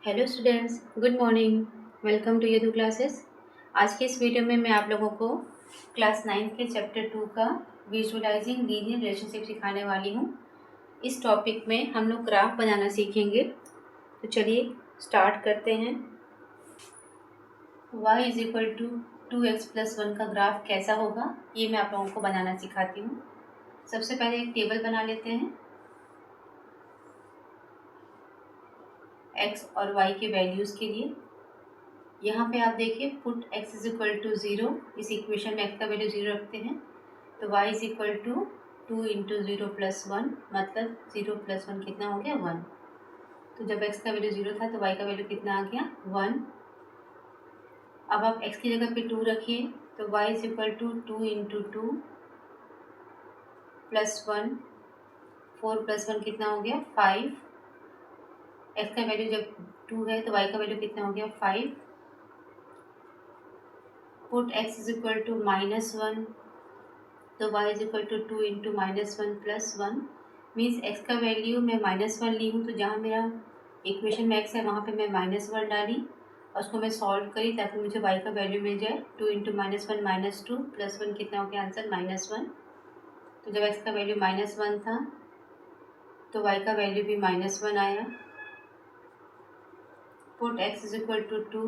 Hello students, good morning. Welcome to Yadu classes. आज के इस वीडियो में मैं आप लोगों को क्लास 9 के चैप्टर 2 का विजुअलाइजिंग लीनियर रिलेशनशिप सिखाने वाली हूँ। इस टॉपिक में हम लोग ग्राफ बनाना सीखेंगे। तो चलिए स्टार्ट करते हैं। y is equal to 2x+1 का ग्राफ कैसा होगा ये मैं आप लोगों को बनाना सिखाती हूँ। सबसे पहले एक टेबल बना लेते हैं x और y के वैल्यूज़ के लिए। यहाँ पे आप देखिए put x is equal to 0। इस इक्वेशन में x का वैल्यू 0 रखते हैं तो y is equal to 2 into 0 plus 1, मतलब 0 प्लस 1 कितना हो गया 1। तो जब x का वैल्यू 0 था तो y का वैल्यू कितना आ गया 1। अब आप x की जगह पे 2 रखिए तो y is equal to 2 into 2 plus 1, 4 plus 1 कितना हो गया 5। x का वैल्यू जब 2 है तो y का वैल्यू कितना हो गया 5। Put x is equal to -1 तो y is equal to 2 into -1 plus 1। Means x का वैल्यू मैं -1 ली हूँ तो जहाँ मेरा इक्वेशन में x है वहाँ पे मैं -1 डाली और उसको मैं सॉल्व करी ताकि मुझे y का वैल्यू मिल जाए। 2 इंटू -1 -2 प्लस 1 कितना हो गया आंसर -1। तो जब x का वैल्यू -1 था तो y का वैल्यू भी -1 आया। Put x is equal to -2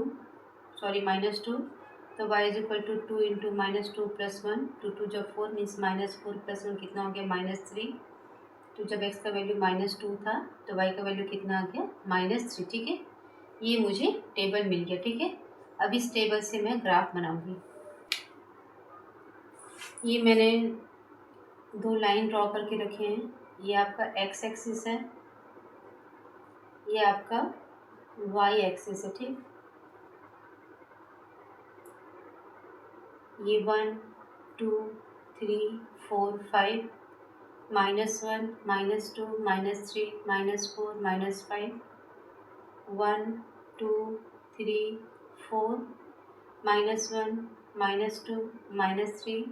तो y is equal to 2 into -2 plus 1, 2 2 जब 4 मीन्स -4 प्लस 1 कितना हो गया -3। तो जब x का वैल्यू -2 था तो y का वैल्यू कितना आ गया -3। ठीक है, ये मुझे टेबल मिल गया। ठीक है, अब इस टेबल से मैं ग्राफ बनाऊंगी। ये मैंने 2 लाइन ड्रॉ करके रखे हैं। ये आपका x एक्सिस है, ये आपका y एक्सिस है। ठीक, ये 1 2 3 4 5 -1 -2 -3 -4 -5 1 2 3 4 -1 -2 -3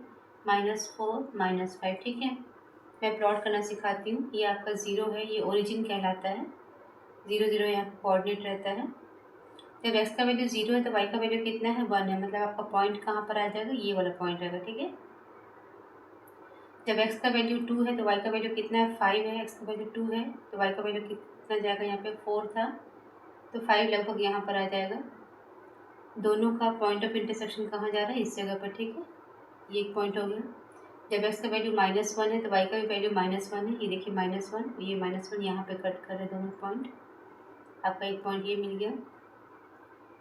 -4 -5। ठीक है, मैं प्लॉट करना सिखाती हूँ। ये आपका 0 है, ये ओरिजिन कहलाता है। 0 0 यहाँ पर कोऑर्डिनेट रहता है। जब x का वैल्यू 0 है तो y का वैल्यू कितना है 1 है, मतलब आपका पॉइंट कहाँ पर आ जाएगा, ये वाला पॉइंट रहेगा। ठीक है, जब x का वैल्यू 2 है तो y का वैल्यू कितना है 5 है। x का वैल्यू 2 है तो y का वैल्यू कितना जाएगा, यहाँ पे 4 था तो 5 लगभग यहाँ पर आ जाएगा। दोनों का पॉइंट ऑफ इंटरसेक्शन कहाँ जा रहा है, इस जगह पर। ठीक है, ये एक पॉइंट हो गया। जब x का वैल्यू -1 है तो y का भी वैल्यू -1 है। ये देखिए -1, ये -1 यहाँ पे कट कर रहे दोनों पॉइंट। आपका एक पॉइंट ये मिल गया।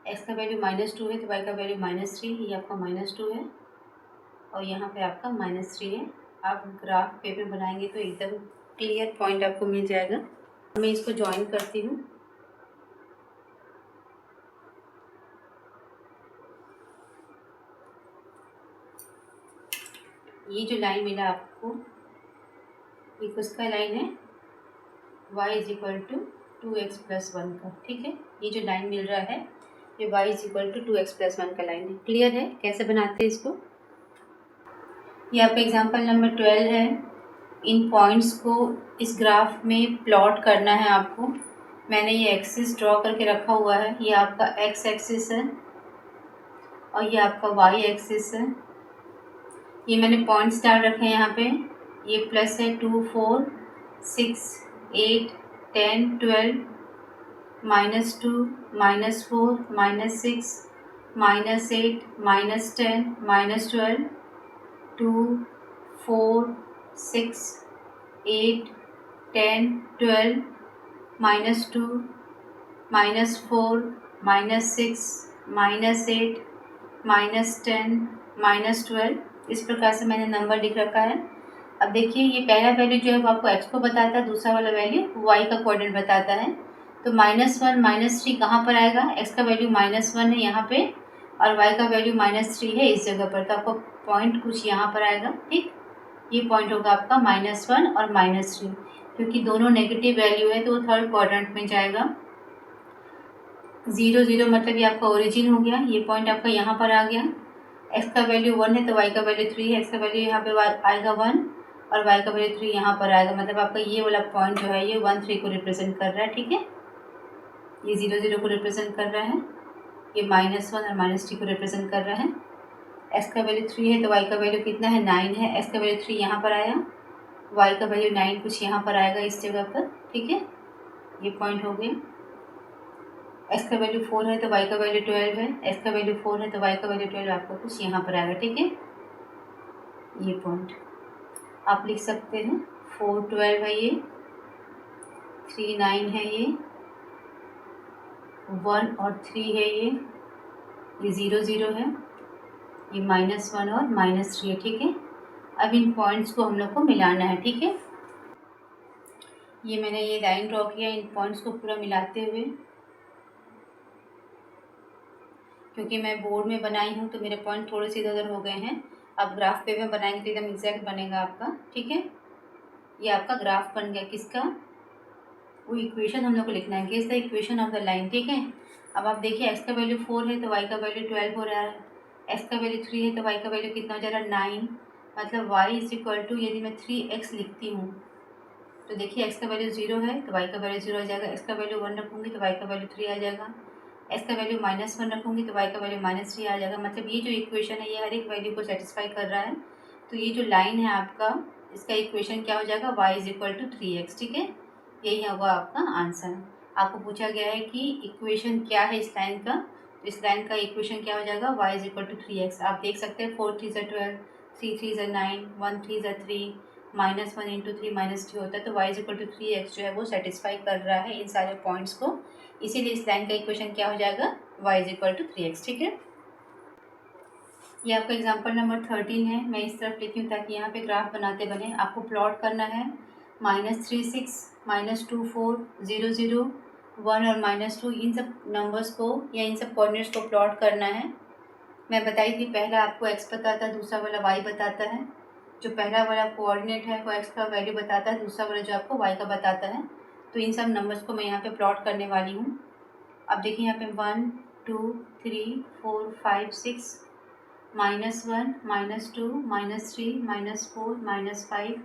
x का वैल्यू -2 है तो y का वैल्यू -3, ये आपका -2 है और यहाँ पे आपका -3 है। आप ग्राफ पेपर बनाएंगे तो एकदम क्लियर पॉइंट आपको मिल जाएगा। मैं इसको ज्वाइन करती हूँ। ये जो लाइन मिला आपको, ये किसका लाइन है, y is equal to 2x+1 का। ठीक है, ये जो लाइन मिल रहा है ये y is equal to 2x+1 का लाइन है। क्लियर है कैसे बनाते हैं इसको। ये आपका एग्जाम्पल नंबर 12 है। इन पॉइंट्स को इस ग्राफ में प्लॉट करना है आपको। मैंने ये एक्सिस ड्रॉ करके रखा हुआ है। ये आपका x एक्सिस है और ये आपका y एक्सिस है। ये मैंने पॉइंट्स डाल रखे हैं यहाँ पे। ये प्लस है 2 4 6 8 10 12 -2 -4 -6 -8 -10 -12 2 4 6 8 10 12 -2 -4 -6 -8 -10 -12, इस प्रकार से मैंने नंबर लिख रखा है। अब देखिए ये पहला वैल्यू जो है वो आपको x को बताता है, दूसरा वाला वैल्यू y का कोऑर्डिनेट बताता है। तो -1 -3 कहाँ पर आएगा, x का वैल्यू -1 है यहाँ पे और y का वैल्यू -3 है इस जगह पर, तो आपको पॉइंट कुछ यहाँ पर आएगा। ठीक, ये पॉइंट होगा आपका -1 और -3, क्योंकि दोनों नेगेटिव वैल्यू है तो वो थर्ड क्वाड्रेंट में जाएगा। 0 0 मतलब ये आपका ओरिजिन हो गया। ये पॉइंट आपका यहाँ पर आ गया। x का वैल्यू 1 है तो y का वैल्यू 3 है। x का वैल्यू यहाँ पे आएगा 1 और y का वैल्यू 3 यहाँ पर आएगा, मतलब आपका ये वाला पॉइंट जो है ये 1 3 को रिप्रेजेंट कर रहा है। ठीक है, ये 0 0 को रिप्रेजेंट कर रहा है, ये -1 और -3 को रिप्रेजेंट कर रहा है। x का वैल्यू 3 है तो y का वैल्यू कितना है, 9 है। x का वैल्यू 3 यहाँ पर आया, y का वैल्यू 9 कुछ यहाँ पर आएगा इस जगह पर, ठीक है। ये पॉइंट हो गया। x का वैल्यू 4 है तो y का वैल्यू 12 है, x का वैल्यू 4 है तो y का वैल्यू 12 आपको कुछ यहाँ पर आएगा, ठीक है। ये पॉइंट आप लिख सकते हैं, 4 12 है, ये 3 9 है, ये 1 और 3 है, ये 0 0 है, ये -1 और -3 है, ठीक है। अब इन पॉइंट्स को हम लोग को मिलाना है, ठीक है। ये मैंने ये लाइन ड्रॉ किया इन पॉइंट्स को पूरा मिलाते हुए, क्योंकि मैं बोर्ड में बनाई हूँ तो मेरे पॉइंट थोड़े से इधर उधर हो गए हैं। अब ग्राफ पे में बनाएंगे तो एकदम एग्जैक्ट बनेगा आपका, ठीक है। ये आपका ग्राफ बन गया किसका, वो इक्वेशन हम लोग को लिखना है, guess the equation of the line, ठीक है। अब आप देखिए x का वैल्यू 4 है तो y का वैल्यू 12 हो रहा है, x का वैल्यू 3 है तो y का वैल्यू कितना हो जा रहा है, 9। मतलब y इज इक्वल टू, यदि मैं 3x लिखती हूँ तो देखिए x का वैल्यू 0 है तो y का वैल्यू 0 आ जाएगा, x का वैल्यू 1 रखूँगी तो y का वैल्यू 3 आ जाएगा, x का वैल्यू -1 रखूँगी तो y का वैल्यू -3 आ जाएगा। मतलब ये जो इक्वेशन है ये हर एक वैल्यू को सेटिस्फाई कर रहा है। तो ये जो लाइन है आपका, इसका इक्वेशन क्या हो जाएगा, y is equal to 3x, ठीक है। यही होगा आपका आंसर। आपको पूछा गया है कि इक्वेशन क्या है इस लाइन का, तो इस लाइन का इक्वेशन क्या हो जाएगा, y is equal to 3x। आप देख सकते हैं 4 3 12, 3 3 9, 1 3 3, -1 × 3 -3 होता है, तो y is equal to 3x जो है वो सेटिस्फाई कर रहा है इन सारे पॉइंट्स को। इसीलिए इस लाइन का इक्वेशन क्या हो जाएगा, y is equal to 3x, ठीक है। ये आपका एग्जाम्पल नंबर 13 है। मैं इस तरफ लिखी हूँ ताकि यहाँ पे ग्राफ बनाते बने। आपको प्लॉट करना है -36, -2 4, 0 0, 1 और -2, इन सब नंबर्स को या इन सब कोऑर्डिनेट्स को प्लॉट करना है। मैं बताई थी पहला आपको x बताता है, दूसरा वाला y बताता है। जो पहला वाला कोऑर्डिनेट है वो x का वैल्यू बताता है, दूसरा वाला जो आपको y का बताता है। तो इन सब नंबर्स को मैं यहाँ पे प्लॉट करने वाली हूँ। अब देखिए यहाँ पे 1 2 3 4 5 6, -1 -2 -3 -4 -5,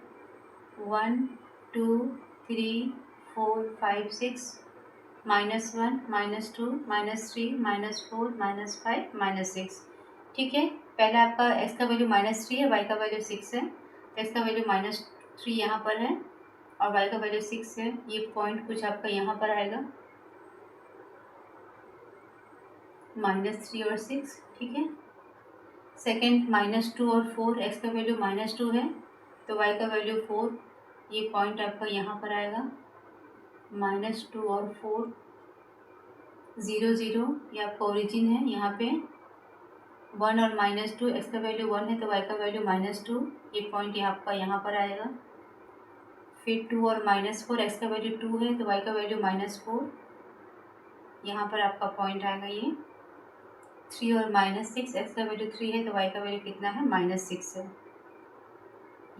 1 2 3 4 5 6, -1 -2 -3 -4 -5 -6, ठीक है। पहले आपका x का वैल्यू -3 है, y का वैल्यू 6 है, तो x का वैल्यू -3 यहाँ पर है और y का वैल्यू 6 है। ये पॉइंट कुछ आपका यहाँ पर आएगा, -3 और 6, ठीक है। सेकेंड -2 और 4, x का वैल्यू -2 है तो y का वैल्यू 4, ये पॉइंट आपका यहाँ पर आएगा, -2 और 4, 0 0, ये आपका ओरिजिन है। यहाँ पे 1 और -2, x का वैल्यू 1 है तो y का वैल्यू -2, ये पॉइंट आपका यहाँ पर आएगा। फिर 2 और -4, x का वैल्यू 2 है तो y का वैल्यू -4, यहाँ पर आपका पॉइंट आएगा। ये 3 और -6, x का वैल्यू 3 है तो y का वैल्यू कितना है, -6 है,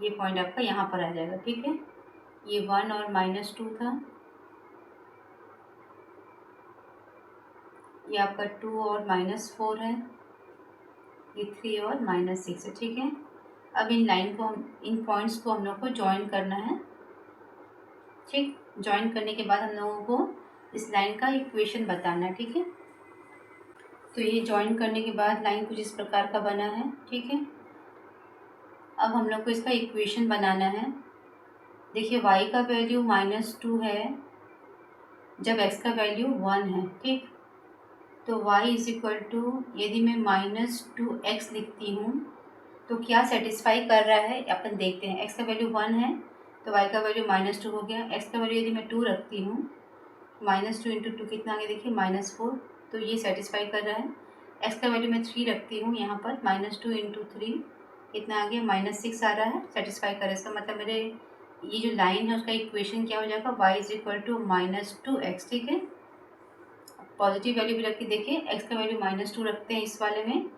ये पॉइंट आपका यहाँ पर आ जाएगा, ठीक है। ये 1 और -2 था, ये आपका 2 और -4 है, ये 3 और -6 है, ठीक है। अब इन लाइन को इन पॉइंट्स को हम लोग को ज्वाइन करना है, ठीक। ज्वाइन करने के बाद हम लोगों को इस लाइन का इक्वेशन बताना है, ठीक है। तो ये ज्वाइन करने के बाद लाइन कुछ इस प्रकार का बना है, ठीक है। अब हम लोग को इसका इक्वेशन बनाना है। देखिए y का वैल्यू -2 है जब x का वैल्यू 1 है, ठीक। तो y इज इक्वल टू, यदि मैं -2x लिखती हूँ तो क्या सेटिस्फाई कर रहा है अपन देखते हैं। x का वैल्यू 1 है तो y का वैल्यू -2 हो गया। x का वैल्यू यदि मैं 2 रखती हूँ, -2 × 2 कितना आ गया, देखिए -4, तो ये सेटिस्फाई कर रहा है। x का वैल्यू मैं 3 रखती हूँ यहाँ पर, -2 × 3 कितना आ गया, -6 आ रहा है, सेटिस्फाई कर रहा है। इसका मतलब मेरे ये जो लाइन है उसका इक्वेशन क्या हो जाएगा, y is equal to -2x, ठीक है। पॉजिटिव वैल्यू भी रख के देखिए, x का वैल्यू -2 रखते हैं इस वाले में,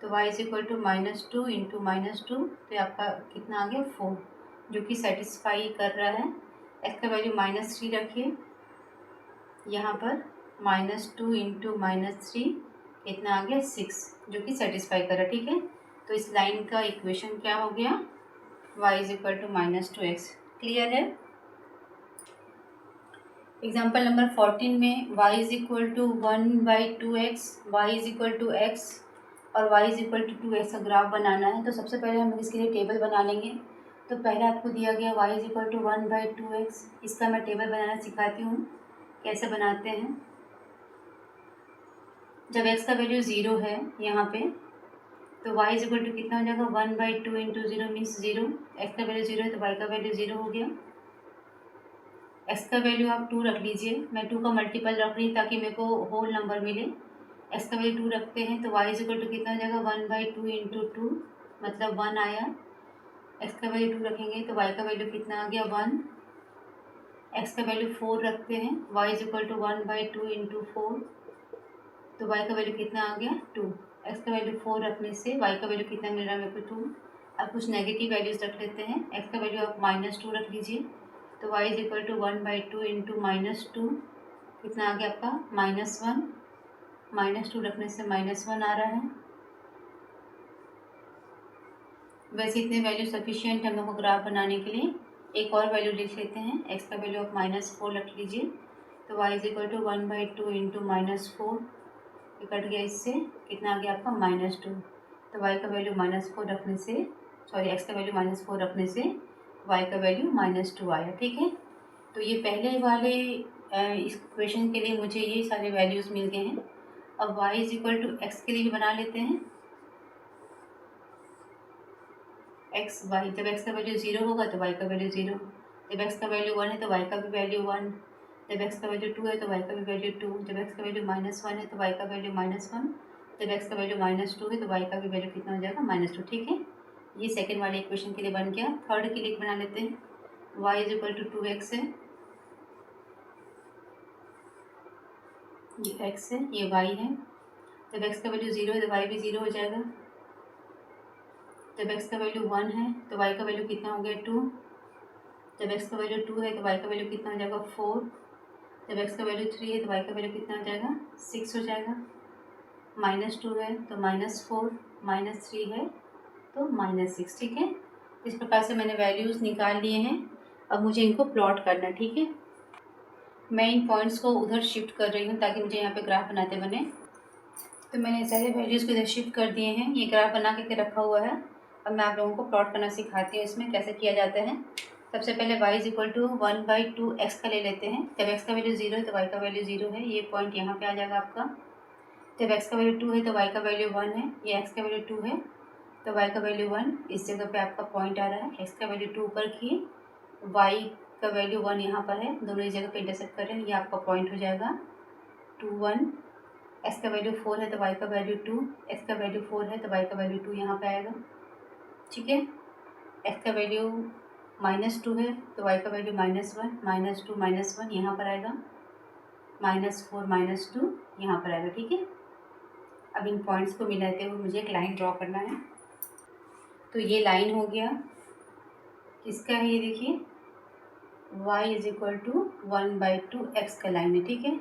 तो y इज इक्वल टू -2 × -2, तो आपका कितना आ गया, 4, जो कि सेटिस्फाई कर रहा है। x का वैल्यू -3 रखिए यहाँ पर, -2 × -3 कितना आ गया, 6, जो कि सेटिस्फाई कर रहा है, ठीक है। तो इस लाइन का इक्वेशन क्या हो गया, y is equal to -2x। Clear है। एग्जाम्पल नंबर 14 में y is equal to 1/2x, y is equal to x और y is equal to 2x का ग्राफ बनाना है। तो सबसे पहले हम इसके लिए टेबल बना लेंगे। तो पहले आपको दिया गया y is equal to 1/2x, इसका मैं टेबल बनाना सिखाती हूँ कैसे बनाते हैं। जब x का वैल्यू 0 है यहाँ पे, तो y इज इक्वल टू कितना हो जाएगा, 1/2 इंटू 0 मीन्स 0। x का वैल्यू 0 है तो y का वैल्यू 0 हो गया। x का वैल्यू आप 2 रख लीजिए, मैं 2 का मल्टीपल रख रही ताकि मेरे को होल नंबर मिले। x का वैल्यू 2 रखते हैं तो y इज इक्वल टू कितना हो जाएगा, 1/2 इंटू 2 मतलब 1 आया। x का वैल्यू 2 रखेंगे तो y का वैल्यू कितना आ गया, 1। x का वैल्यू 4 रखते हैं, y is equal to 1/2 into 4 तो y का वैल्यू कितना आ गया, 2। x का वैल्यू 4 रखने से y का वैल्यू कितना मिल रहा है मेरे को, 2। अब कुछ नेगेटिव वैल्यूज रख लेते हैं। x का वैल्यू आप -2 रख लीजिए तो y is equal to 1/2 into -2 कितना आ गया आपका, -1। -2 रखने से -1 आ रहा है। वैसे इतने वैल्यू सफिशिएंट हम लोग को ग्राफ बनाने के लिए। एक और वैल्यू लिख लेते हैं, x का वैल्यू आप -4 रख लीजिए तो y is equal to 1/2 into -4 cut गया, इससे कितना आ गया आपका, -2। तो y का वैल्यू -4 रखने से, सॉरी x का वैल्यू -4 रखने से y का वैल्यू -2 आया। ठीक है, तो ये पहले वाले इस क्वेश्चन के लिए मुझे ये सारे वैल्यूज़ मिल गए हैं। अब y is equal to x के लिए भी बना लेते हैं। एक्स वाई, जब x का वैल्यू 0 होगा तो y का वैल्यू 0, जब x का वैल्यू 1 है तो y का भी वैल्यू 1, जब x का वैल्यू 2 है तो y का भी वैल्यू 2, जब x का वैल्यू -1 है तो y का वैल्यू -1, जब x का वैल्यू -2 है तो y का भी वैल्यू कितना हो जाएगा, -2। ठीक है, ये सेकेंड वाले इक्वेशन के लिए बन गया। थर्ड के लिए बना लेते हैं। y is equal to 2x है, ये x है, ये y है। जब x का वैल्यू 0 है तो y भी 0 हो जाएगा। जब x का वैल्यू 1 है तो y का वैल्यू कितना हो गया, 2। जब x का वैल्यू 2 है तो y का वैल्यू कितना हो जाएगा, 4। जब x का वैल्यू 3 है तो y का वैल्यू कितना हो जाएगा, 6 हो जाएगा। -2 है तो -4, -3 है तो -6। ठीक है, इस प्रकार से मैंने वैल्यूज़ निकाल लिए हैं। अब मुझे इनको प्लॉट करना है। ठीक है, मैं इन पॉइंट्स को उधर शिफ्ट कर रही हूँ ताकि मुझे यहाँ पे ग्राफ बनाते बने। तो मैंने सारे वैल्यूज़ को इधर शिफ्ट कर दिए हैं, ये ग्राफ बना के रखा हुआ है। अब मैं आप लोगों को प्लॉट करना सिखाती हूँ, इसमें कैसे किया जाता है। सबसे पहले y is equal to 1/2x का ले लेते हैं। जब x का वैल्यू 0 है तो y का वैल्यू 0 है, ये पॉइंट यहाँ पे आ जाएगा आपका। जब x का वैल्यू 2 है तो y का वैल्यू 1 है, ये x का वैल्यू 2 है तो y का वैल्यू 1, इस जगह पे आपका पॉइंट आ रहा है। x का वैल्यू 2 ऊपर की, y का वैल्यू 1 यहाँ पर है, दोनों इस जगह पे इंटरसेक्ट कर रहे हैं, ये आपका पॉइंट हो जाएगा 2 1। x का वैल्यू 4 है तो y का वैल्यू 2, x का वैल्यू 4 है तो y का वैल्यू 2 यहाँ पे आएगा। ठीक है, x का वैल्यू -2 है तो y का वैल्यू -1, -2 -1 यहाँ पर आएगा, -4 -2 यहाँ पर आएगा। ठीक है, अब इन पॉइंट्स को मिलाते हुए मुझे एक लाइन ड्रॉ करना है। तो ये लाइन हो गया, किसका है ये देखिए, y is equal to 1/2x का लाइन है। ठीक है,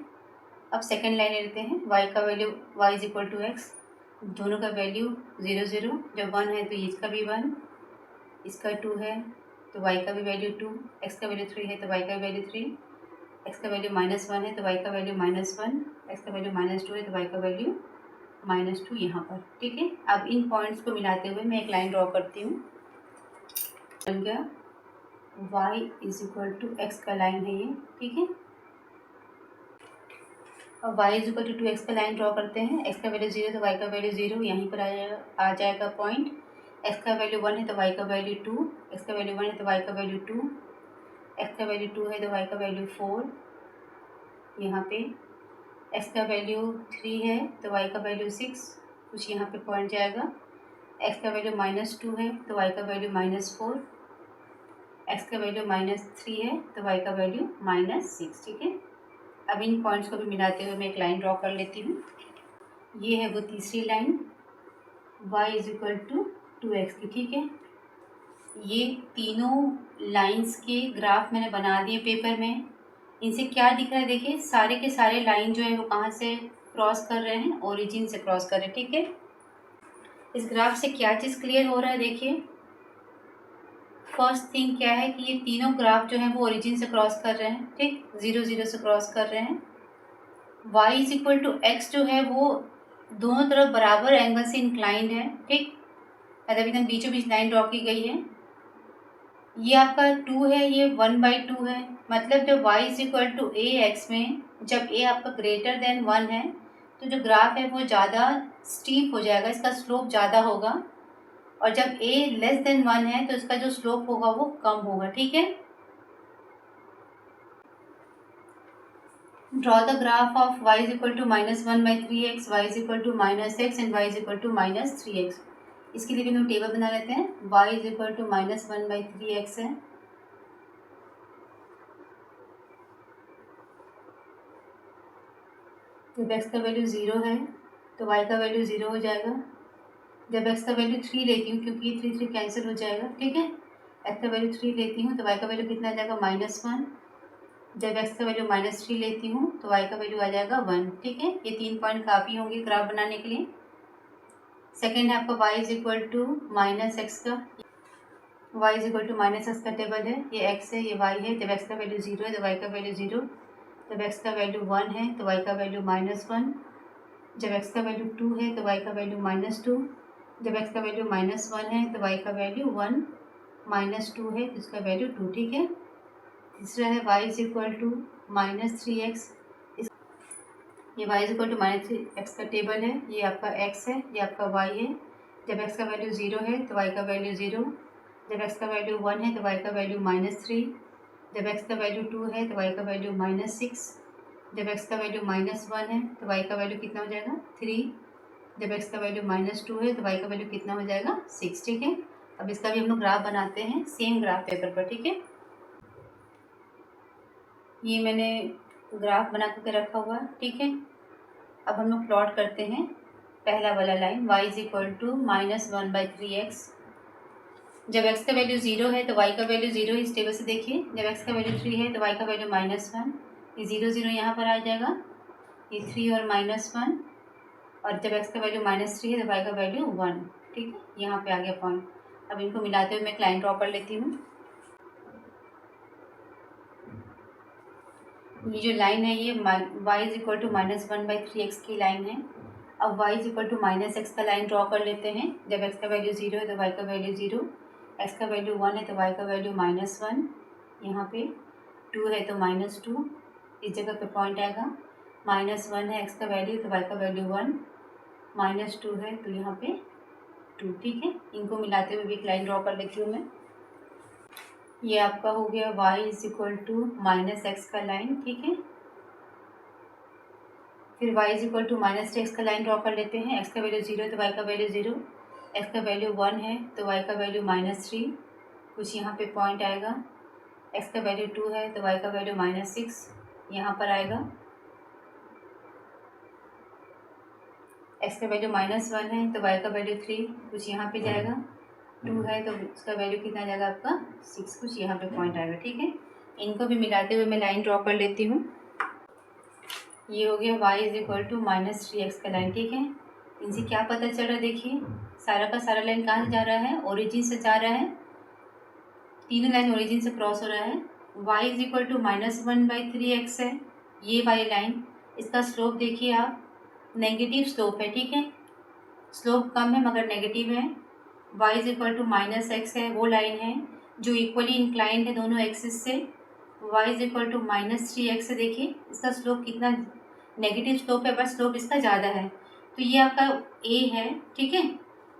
अब सेकेंड लाइन लेते हैं, y का value y is equal to x, दोनों का वैल्यू 0 0, जब 1 है तो इसका भी 1, इसका 2 है तो y का भी वैल्यू 2, x का वैल्यू 3 है तो y का वैल्यू 3, x का वैल्यू -1 है तो y का वैल्यू -1, x का वैल्यू -2 है तो y का वैल्यू -2 यहाँ पर। ठीक है, अब इन पॉइंट्स को मिलाते हुए मैं एक लाइन ड्रॉ करती हूँ। बन गया y is equal to x का लाइन है ये। ठीक है, अब y is equal to 2x का लाइन ड्रॉ करते हैं। x का वैल्यू 0 तो y का वैल्यू 0, यहीं पर आ जाएगा पॉइंट। x का वैल्यू 1 है तो y का वैल्यू 2, x का वैल्यू 1 है तो y का वैल्यू 2, x का वैल्यू 2 है तो y का वैल्यू 4 यहाँ पे, x का वैल्यू 3 है तो y का वैल्यू 6, कुछ यहाँ पे पॉइंट जाएगा। x का वैल्यू -2 है तो y का वैल्यू -4, x का वैल्यू -3 है तो y का वैल्यू -6। ठीक है, अब इन पॉइंट्स को भी मिलाते हुए मैं एक लाइन ड्रॉ कर लेती हूँ। ये है वो तीसरी line, y is equal to 2x की। ठीक है, ये तीनों लाइंस के ग्राफ मैंने बना दिए पेपर में। इनसे क्या दिख रहा है देखिए, सारे के सारे लाइन जो है वो कहाँ से क्रॉस कर रहे हैं, ओरिजिन से क्रॉस कर रहे हैं। ठीक है, इस ग्राफ से क्या चीज़ क्लियर हो रहा है देखिए, फर्स्ट थिंग क्या है कि ये तीनों ग्राफ जो है वो ओरिजिन से क्रॉस कर रहे हैं, ठीक, 0 0 से क्रॉस कर रहे हैं। y is equal to x जो है वो दोनों तरफ बराबर एंगल से इंक्लाइंड है, ठीक, मतलब एकदम बीचों बीच लाइन ड्रॉ की गई है। ये आपका 2 है, ये 1/2 है, मतलब जब y is equal to a x में जब a आपका ग्रेटर देन 1 है तो जो ग्राफ है वो ज़्यादा स्टीप हो जाएगा, इसका स्लोप ज़्यादा होगा, और जब a लेस देन 1 है तो इसका जो स्लोप होगा वो कम होगा, ठीक है। Draw the graph of y is equal to -1/3x, y is equal to -x and y is equal to -3x। इसके लिए भी हम टेबल बना लेते हैं। y is equal to -1/3x है, जब x का वैल्यू 0 है तो y का वैल्यू 0 हो जाएगा। जब x का वैल्यू 3 लेती हूँ, क्योंकि 3 3 कैंसिल हो जाएगा, ठीक है, x का वैल्यू 3 लेती हूँ तो y का वैल्यू कितना आ जाएगा -1। जब x का वैल्यू -3 लेती हूँ तो y का वैल्यू आ जाएगा 1, ठीक है। ये 3 पॉइंट काफ़ी होंगे ग्राफ बनाने के लिए। सेकेंड है आपका y is equal to -x का, y is equal to -x का टेबल है, ये x है ये y है। जब x का वैल्यू 0 है तो y का वैल्यू 0, जब x का वैल्यू 1 है तो y का वैल्यू -1, जब x का वैल्यू 2 है तो y का वैल्यू -2, जब x का वैल्यू -1 है तो y का वैल्यू 1, -2 है तो इसका वैल्यू 2, ठीक है। तीसरा है y is equal to -3x, ये y is equal to -3x का टेबल है, ये आपका x है ये आपका y है। जब x का वैल्यू 0 है तो y का वैल्यू 0, जब x का वैल्यू 1 है तो y का वैल्यू -3, जब x का वैल्यू 2 है तो y का वैल्यू -6, जब x का वैल्यू -1 है तो y का वैल्यू कितना हो जाएगा 3, जब x का वैल्यू -2 है तो y का वैल्यू कितना हो जाएगा 6, ठीक है। अब इसका भी हम लोग ग्राफ बनाते हैं सेम ग्राफ पेपर पर, ठीक है। ये मैंने ग्राफ बना करके रखा हुआ है, ठीक है। अब हम लोग प्लॉट करते हैं पहला वाला line y is equal to -1/3x। जब x का वैल्यू 0 है तो y का वैल्यू 0 है, इस टेबल से देखिए। जब x का वैल्यू 3 है तो y का वैल्यू -1, ये 0 0 यहाँ पर आ जाएगा, ये 3 और -1, और जब x का वैल्यू -3 है तो y का वैल्यू 1, ठीक है, यहाँ पे आ गया पॉइंट। अब इनको मिलाते हुए मैं एक लाइन ड्रॉ कर लेती हूँ। ये जो लाइन है ये y is equal to -1/3x की लाइन है। अब y is equal to -x का लाइन ड्रॉ कर लेते हैं। जब x का वैल्यू 0 है तो y का वैल्यू 0, x का वैल्यू 1 है तो y का वैल्यू -1, यहाँ पे 2 है तो -2, इस जगह पे पॉइंट आएगा। -1 है x का वैल्यू तो y का वैल्यू 1, -2 है तो यहाँ पे 2, ठीक है। इनको मिलाते हुए भी एक लाइन ड्रॉ कर लेती हूँ मैं। ये आपका हो गया y is equal to -x का लाइन, ठीक है। फिर y is equal to -x का लाइन ड्रॉ कर लेते हैं। x का वैल्यू 0 है तो y का वैल्यू 0, x का वैल्यू 1 है तो y का वैल्यू -3, कुछ यहाँ पे पॉइंट आएगा। x का वैल्यू 2 है तो y का वैल्यू -6 यहाँ पर आएगा। x का वैल्यू -1 है तो y का वैल्यू 3 कुछ यहाँ पे जाएगा। 2 है तो उसका वैल्यू कितना जाएगा आपका 6, कुछ यहाँ पे पॉइंट आएगा, ठीक है। इनको भी मिलाते हुए मैं लाइन ड्रॉ कर लेती हूँ। ये हो गया y is equal to -3x का लाइन, ठीक है। इनसे क्या पता चल रहा है, देखिए सारा का सारा लाइन कहाँ से जा रहा है, ओरिजिन से जा रहा है, तीनों लाइन ओरिजिन से क्रॉस हो रहा है। y is equal to -1/3x है ये वाली लाइन, इसका स्लोप देखिए आप, नेगेटिव स्लोप है, ठीक है, स्लोप कम है मगर नेगेटिव है। y is equal to -x है, वो लाइन है जो इक्वली इंक्लाइंड है दोनों एक्सिस से। y is equal to -3x है, देखिए इसका स्लोप कितना नेगेटिव स्लोप है, बस स्लोप इसका ज़्यादा है, तो ये आपका a है, ठीक है।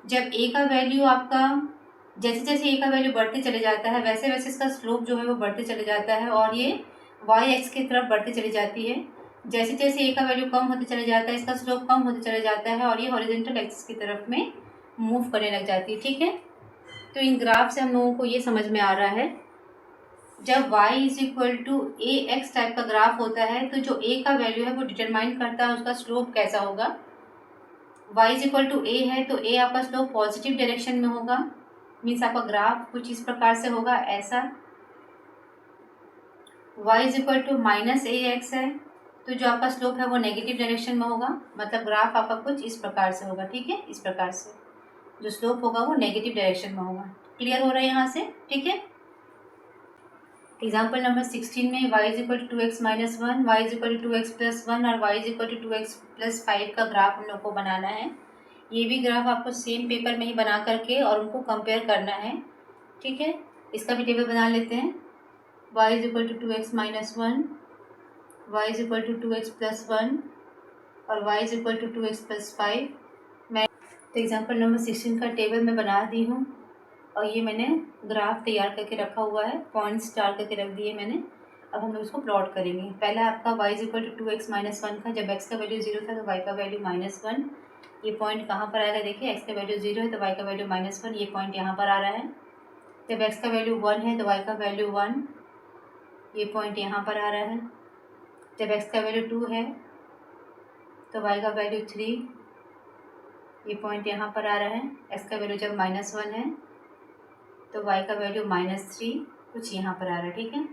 जब a का वैल्यू आपका जैसे जैसे a का वैल्यू बढ़ते चले जाता है वैसे वैसे इसका स्लोप जो है वो बढ़ते चले जाता है, और ये y एक्स की तरफ बढ़ते चली जाती है। जैसे जैसे a का वैल्यू कम होते चले जाता है इसका स्लोप कम होते चले जाता है, और ये हॉरिजॉन्टल एक्सिस की तरफ में मूव करने लग जाती है, ठीक है। तो इन ग्राफ से हम लोगों को ये समझ में आ रहा है, जब y is equal to a x type का ग्राफ होता है तो जो a का वैल्यू है वो डिटरमाइन करता है उसका स्लोप कैसा होगा। y इज इक्वल टू ए है तो a आपका स्लोप पॉजिटिव डायरेक्शन में होगा, मीन्स आपका ग्राफ कुछ इस प्रकार से होगा ऐसा। y is equal to -ax है तो जो आपका स्लोप है वो नेगेटिव डायरेक्शन में होगा, मतलब ग्राफ आपका कुछ इस प्रकार से होगा, ठीक है, इस प्रकार से जो स्लोप होगा वो नेगेटिव डायरेक्शन में होगा। क्लियर हो रहा है यहाँ से, ठीक है। एग्जाम्पल नंबर 16 में y is equal to 2x minus 1, y is equal to 2x plus 1 और y is equal to 2x plus 5 का ग्राफ हम लोग को बनाना है। ये भी ग्राफ आपको सेम पेपर में ही बना करके और उनको कंपेयर करना है, ठीक है। इसका भी टेबल बना लेते हैं। y is equal to 2x minus 1, y is equal to 2x plus 1 और y is equal to 2x plus 5। मैं तो एग्जाम्पल नंबर 16 का टेबल मैं बना दी हूँ और ये मैंने ग्राफ तैयार करके रखा हुआ है, पॉइंट्स डाल करके रख दिए मैंने। अब हम उसको प्लॉट करेंगे। पहला आपका y is equal to 2x minus 1 का, जब x का वैल्यू 0 था तो y का वैल्यू -1। ये पॉइंट कहाँ पर आएगा, देखिए x का वैल्यू 0 है तो y का वैल्यू -1, ये पॉइंट यहाँ पर आ रहा है। जब x का वैल्यू 1 है तो y का वैल्यू 1, ये पॉइंट यहाँ पर आ रहा है। जब x का वैल्यू 2 है तो y का वैल्यू 3, ये पॉइंट यहाँ पर आ रहा है। x का वैल्यू जब -1 है तो y का वैल्यू -3 कुछ यहाँ पर आ रहा है, ठीक है।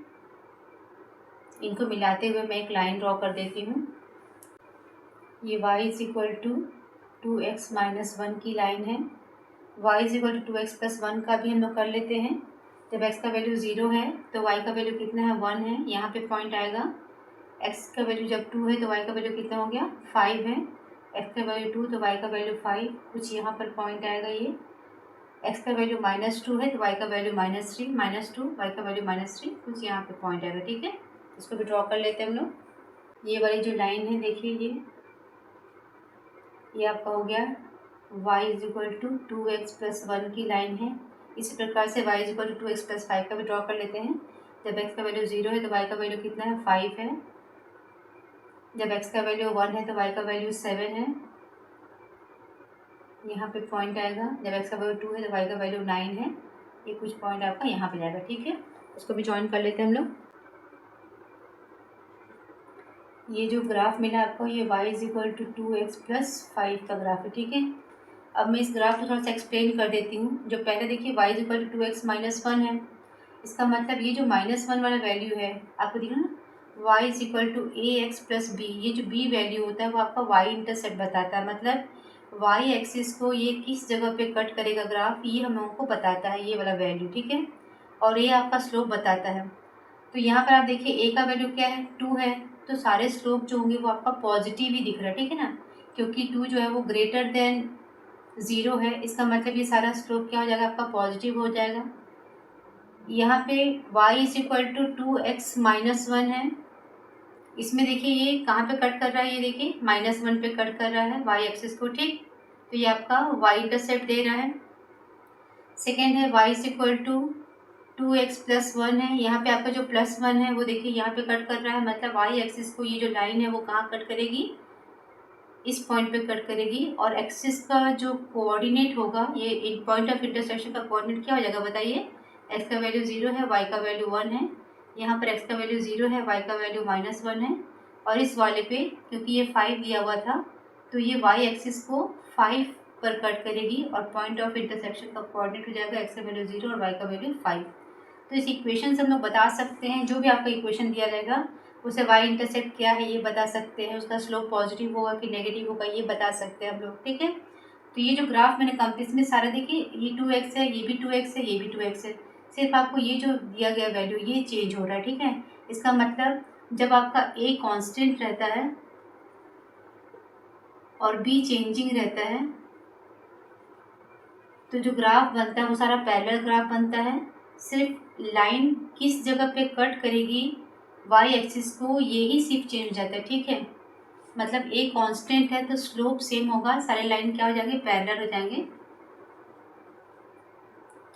इनको मिलाते हुए मैं एक लाइन ड्रॉ कर देती हूँ। ये y is equal to 2x minus 1 की लाइन है। y is equal to 2x plus 1 का भी हम लोग कर लेते हैं। जब x का वैल्यू 0 है तो y का वैल्यू कितना है, 1 है। यहाँ पे पॉइंट आएगा। x का वैल्यू जब 2 है तो y का वैल्यू कितना हो गया, 5 है। x का वैल्यू 2 तो y का वैल्यू 5, कुछ यहाँ पर पॉइंट आएगा। ये x का वैल्यू -2 है तो y का वैल्यू -3, -2 y का वैल्यू -3, कुछ यहाँ पे पॉइंट आएगा, ठीक है। इसको भी ड्रॉ कर लेते हैं हम लोग। ये वाली जो लाइन है देखिए, ये आपका हो गया y is equal to 2x plus 1 की लाइन है। इसी प्रकार से y is equal to 2x plus 5 का भी ड्रॉ कर लेते हैं। जब x का वैल्यू 0 है तो y का वैल्यू कितना है, 5 है। जब x का वैल्यू 1 है तो y का वैल्यू 7 है। यहाँ पे पॉइंट आएगा। जब x का वैल्यू 2 है तो y का वैल्यू 9 है। ये कुछ पॉइंट आपका यहाँ पे जाएगा, ठीक है। उसको भी ज्वाइन कर लेते हैं हम लोग। ये जो ग्राफ मिला आपको, ये y is equal to 2x plus 5 का ग्राफ है, ठीक है। अब मैं इस ग्राफ को थोड़ा सा एक्सप्लेन कर देती हूँ। जो पहले देखिए y is equal to 2x minus 1 है। इसका मतलब ये जो -1 वाला वैल्यू है आपको दिख रहा है ना, y is equal to ax plus b। ये जो b वैल्यू होता है वो आपका y इंटरसेप्ट बताता है। मतलब y एक्सिस को ये किस जगह पे कट करेगा ग्राफ, ये हम लोगों को बताता है, ये वाला वैल्यू, ठीक है। और ये आपका स्लोप बताता है। तो यहाँ पर आप देखिए a का वैल्यू क्या है, 2 है। तो सारे स्लोप जो होंगे वो आपका पॉजिटिव ही दिख रहा है, ठीक है ना। क्योंकि 2 जो है वो ग्रेटर देन 0 है, इसका मतलब ये सारा स्लोप क्या हो जाएगा, आपका पॉजिटिव हो जाएगा। यहाँ पे y is equal to 2x minus 1 है। इसमें देखिए ये कहाँ पे कट कर रहा है, ये देखिए -1 पे कट कर रहा है y एक्सिस को, ठीक। तो ये आपका y इंटरसेप्ट दे रहा है। सेकेंड है y is equal to 2x plus 1 है। यहाँ पे आपका जो +1 है वो देखिए यहाँ पे कट कर रहा है। मतलब y एक्सिस को ये जो लाइन है वो कहाँ कट करेगी, इस पॉइंट पे कट करेगी। और एक्सिस का जो कोऑर्डिनेट होगा, ये पॉइंट ऑफ इंटरसेक्शन का कोऑर्डिनेट क्या हो जाएगा बताइए। x का वैल्यू 0 है, y का वैल्यू 1 है। यहाँ पर x का वैल्यू 0 है, y का वैल्यू -1 है। और इस वाले पे क्योंकि ये 5 दिया हुआ था तो ये y एक्सिस को 5 पर कट करेगी और पॉइंट ऑफ इंटरसेक्शन का कोऑर्डिनेट हो जाएगा x का वैल्यू 0 और y का वैल्यू 5। तो इस इक्वेशन से हम लोग बता सकते हैं, जो भी आपका इक्वेशन दिया जाएगा उसे y इंटरसेप्ट क्या है ये बता सकते हैं, उसका स्लोप पॉजिटिव होगा कि नेगेटिव होगा ये बता सकते हैं हम लोग, ठीक है। तो ये जो ग्राफ मैंने कंप्लीट में सारा देखिए, ये 2x है, ये भी 2x है, ये भी 2x है। सिर्फ आपको ये जो दिया गया वैल्यू ये चेंज हो रहा है, ठीक है। इसका मतलब जब आपका a कांस्टेंट रहता है और b चेंजिंग रहता है तो जो ग्राफ बनता है वो सारा पैरेलल ग्राफ बनता है। सिर्फ लाइन किस जगह पे कट करेगी y एक्सिस को, यही सिर्फ चेंज हो जाता है, ठीक है। मतलब a कांस्टेंट है तो स्लोप सेम होगा, सारे लाइन क्या हो जाएंगे, पैरेलल हो जाएंगे।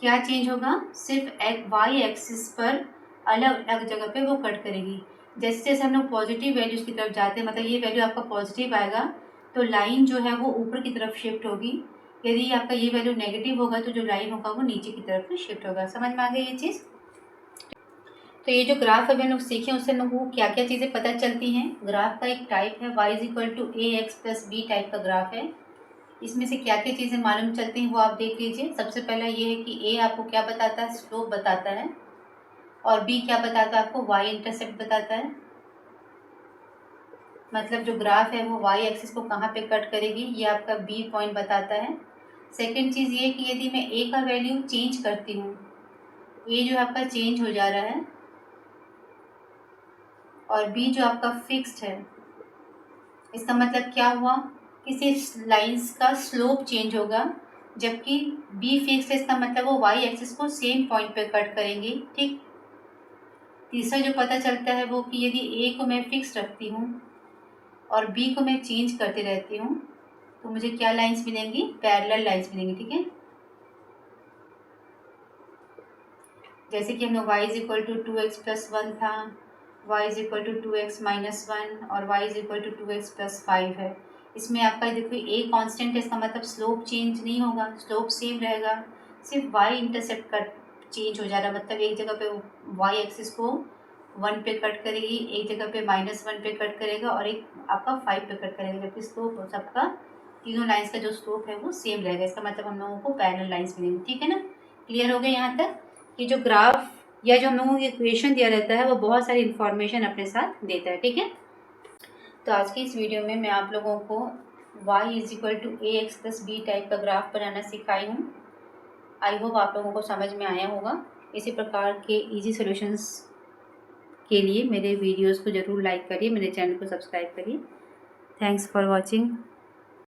क्या चेंज होगा, सिर्फ y एक्सिस पर अलग अलग जगह पे वो कट करेगी। जैसे जैसे हम लोग पॉजिटिव वैल्यूज की तरफ जाते हैं, मतलब ये वैल्यू आपका पॉजिटिव आएगा तो लाइन जो है वो ऊपर की तरफ शिफ्ट होगी। यदि आपका ये वैल्यू नेगेटिव होगा तो जो लाइन होगा वो नीचे की तरफ में शिफ्ट होगा। समझ में आ गई ये चीज़। तो ये जो ग्राफ अभी हम लोग सीखे उससे हम लोग को क्या क्या चीज़ें पता चलती हैं। ग्राफ का एक टाइप है y is equal to ax plus b type का ग्राफ है। इसमें से क्या क्या चीज़ें मालूम चलती हैं वो आप देख लीजिए। सबसे पहला ये है कि a आपको क्या बताता है, स्लोप बताता है। और b क्या बताता है आपको, y इंटरसेप्ट बताता है। मतलब जो ग्राफ है वो y एक्सिस को कहाँ पे कट करेगी ये आपका b पॉइंट बताता है। सेकेंड चीज़ ये कि यदि मैं ए का वैल्यू चेंज करती हूँ, ए जो आपका चेंज हो जा रहा है और बी जो आपका फिक्स्ड है, इसका मतलब क्या हुआ, किसी लाइंस का स्लोप चेंज होगा, जबकि बी फिक्स है, इसका मतलब वो वाई एक्सिस को सेम पॉइंट पे कट करेंगी। ठीक। तीसरा जो पता चलता है वो कि यदि ए को मैं फिक्स रखती हूँ और बी को मैं चेंज करती रहती हूँ तो मुझे क्या लाइंस मिलेंगी, पैरेलल लाइंस मिलेंगी। ठीक है, जैसे कि हमने y is equal to 2x+1 था, y is equal to 2x-1 और y is equal to 2x+5 है। इसमें आपका देखो a कांस्टेंट है, इसका मतलब स्लोप चेंज नहीं होगा, स्लोप सेम रहेगा, सिर्फ y इंटरसेप्ट का चेंज हो जा रहा है। मतलब एक जगह पे y एक्सिस को 1 पे कट करेगी, एक जगह पे -1 पे कट करेगा और एक आपका 5 पे कट करेगा, जबकि स्लोप सबका तीनों लाइंस का जो स्लोप है वो सेम रहेगा। इसका मतलब हम लोगों को पैरेलल लाइंस मिलेंगी। ठीक है ना, क्लियर हो गया यहाँ तक? कि जो ग्राफ या जो हम लोगों को इक्वेशन दिया रहता है वो बहुत सारी इन्फॉर्मेशन अपने साथ देता है। ठीक है, तो आज की इस वीडियो में मैं आप लोगों को y is equal to a x plus b type का ग्राफ बनाना सिखाई हूँ। आई होप आप लोगों को समझ में आया होगा। इसी प्रकार के इजी सॉल्यूशंस के लिए मेरे वीडियोस को ज़रूर लाइक करिए, मेरे चैनल को सब्सक्राइब करिए। Thanks for watching.